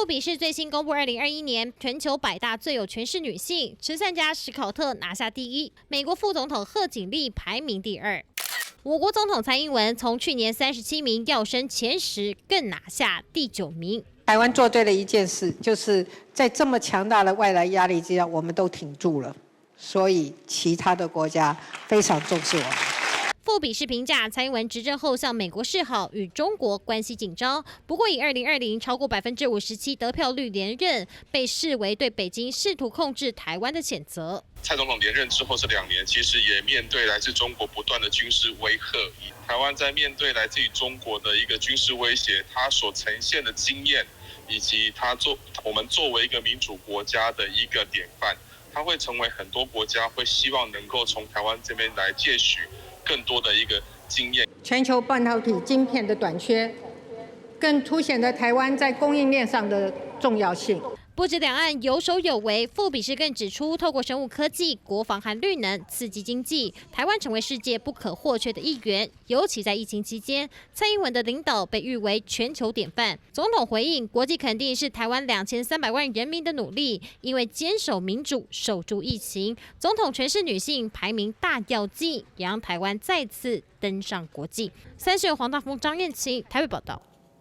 富比士最新公布2021年全球100大最有权势女性，慈善家史考特拿下第1，美国副总统贺锦丽排名第2。我国总统蔡英文从去年37名跃升前10，更拿下第9名。台湾做对了一件事，就是在这么强大的外来压力之下，我们都挺住了，所以其他的国家非常重视我们。富比士评价蔡英文执政后向美国示好，与中国关系紧张。不过以2020超过57%得票率连任，被视为对北京试图控制台湾的谴责。蔡总统连任之后这2年，其实也面对来自中国不断的军事威吓。台湾在面对来自于中国的一个军事威胁，他所呈现的经验，以及我们作为一个民主国家的一个典范，他会成为很多国家会希望能够从台湾这边来借取更多的一个经验。全球半导体晶片的短缺，更凸显了台湾在供应链上的重要性。不止两岸有手有为，富比士更指出，透过生物科技、国防和绿能刺激经济，台湾成为世界不可或缺的一员。尤其在疫情期间，蔡英文的领导被誉为全球典范。总统回应，国际肯定是台湾2300万人民的努力，因为坚守民主、守住疫情。总统权势女性排名大跃进，也让台湾再次登上国际。30由黄大丰、张燕晴台北报道。